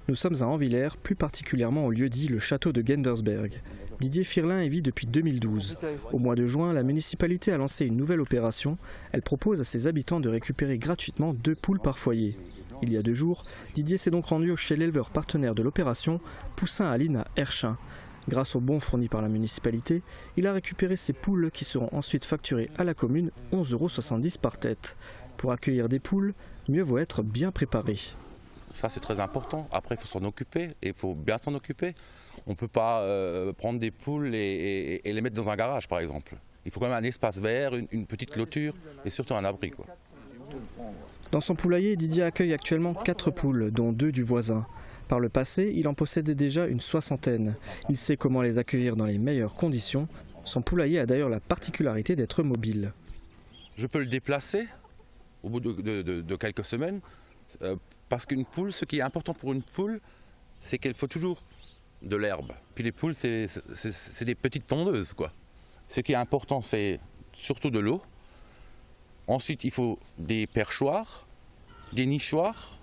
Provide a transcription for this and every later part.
Nous sommes à Anvillers, plus particulièrement au lieu-dit le château de Gendersberg. Didier Firlin y vit depuis 2012. Au mois de juin, la municipalité a lancé une nouvelle opération. Elle propose à ses habitants de récupérer gratuitement 2 poules par foyer. Il y a 2 jours, Didier s'est donc rendu chez l'éleveur partenaire de l'opération, Poussin Aline à Herchin. Grâce aux bons fournis par la municipalité, il a récupéré ces poules qui seront ensuite facturées à la commune 11,70 € par tête. Pour accueillir des poules, mieux vaut être bien préparé. Ça c'est très important, après il faut s'en occuper et il faut bien s'en occuper. On ne peut pas prendre des poules et les mettre dans un garage par exemple. Il faut quand même un espace vert, une petite clôture et surtout un abri, quoi. Dans son poulailler, Didier accueille actuellement 4 poules, dont 2 du voisin. Par le passé, il en possédait déjà une 60aine. Il sait comment les accueillir dans les meilleures conditions. Son poulailler a d'ailleurs la particularité d'être mobile. Je peux le déplacer au bout de quelques semaines. Parce qu'une poule, ce qui est important pour une poule, c'est qu'il faut toujours de l'herbe. Puis les poules, c'est des petites tondeuses, quoi. Ce qui est important, c'est surtout de l'eau. Ensuite, il faut des perchoirs, des nichoirs.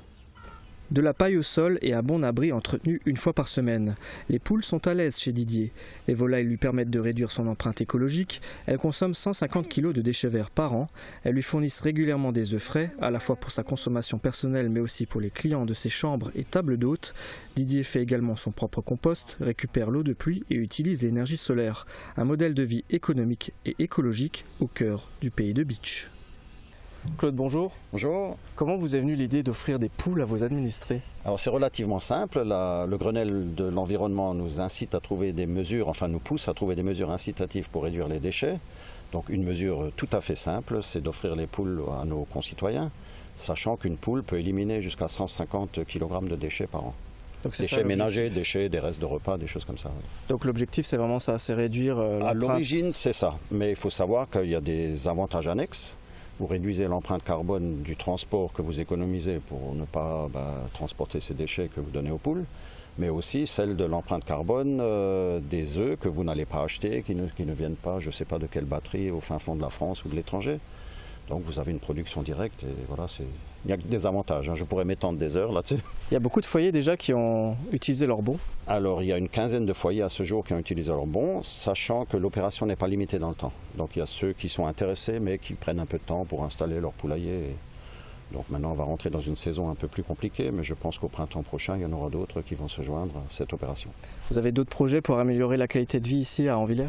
De la paille au sol et un bon abri entretenu une fois par semaine. Les poules sont à l'aise chez Didier. Les volailles lui permettent de réduire son empreinte écologique. Elles consomment 150 kg de déchets verts par an. Elles lui fournissent régulièrement des œufs frais, à la fois pour sa consommation personnelle mais aussi pour les clients de ses chambres et tables d'hôtes. Didier fait également son propre compost, récupère l'eau de pluie et utilise l'énergie solaire. Un modèle de vie économique et écologique au cœur du pays de Bitche. Claude, bonjour. Bonjour. Comment vous est venue l'idée d'offrir des poules à vos administrés? Alors c'est relativement simple. Le Grenelle de l'environnement nous incite à trouver des mesures, enfin nous pousse à trouver des mesures incitatives pour réduire les déchets. Donc une mesure tout à fait simple, c'est d'offrir les poules à nos concitoyens, sachant qu'une poule peut éliminer jusqu'à 150 kg de déchets par an. Donc déchets ménagers, déchets, des restes de repas, des choses comme ça. Donc l'objectif c'est vraiment ça, c'est réduire À l'origine c'est ça, mais il faut savoir qu'il y a des avantages annexes. Vous réduisez l'empreinte carbone du transport que vous économisez pour ne pas transporter ces déchets que vous donnez aux poules, mais aussi celle de l'empreinte carbone des œufs que vous n'allez pas acheter, qui ne viennent pas, je ne sais pas de quelle batterie, au fin fond de la France ou de l'étranger. Donc vous avez une production directe et voilà, il y a des avantages, hein. Je pourrais m'étendre des heures là-dessus. Il y a beaucoup de foyers déjà qui ont utilisé leur bon. Alors il y a une quinzaine de foyers à ce jour qui ont utilisé leur bon, sachant que l'opération n'est pas limitée dans le temps. Donc il y a ceux qui sont intéressés mais qui prennent un peu de temps pour installer leur poulailler. Donc maintenant on va rentrer dans une saison un peu plus compliquée, mais je pense qu'au printemps prochain il y en aura d'autres qui vont se joindre à cette opération. Vous avez d'autres projets pour améliorer la qualité de vie ici à Anvillers?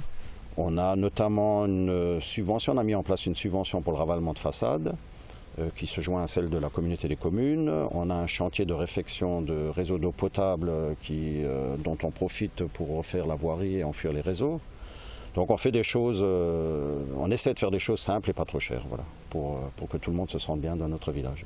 On a notamment une subvention, on a mis en place une subvention pour le ravalement de façade qui se joint à celle de la communauté des communes. On a un chantier de réfection de réseaux d'eau potable dont on profite pour refaire la voirie et enfuir les réseaux. Donc on fait des choses, on essaie de faire des choses simples et pas trop chères, voilà, pour que tout le monde se sente bien dans notre village.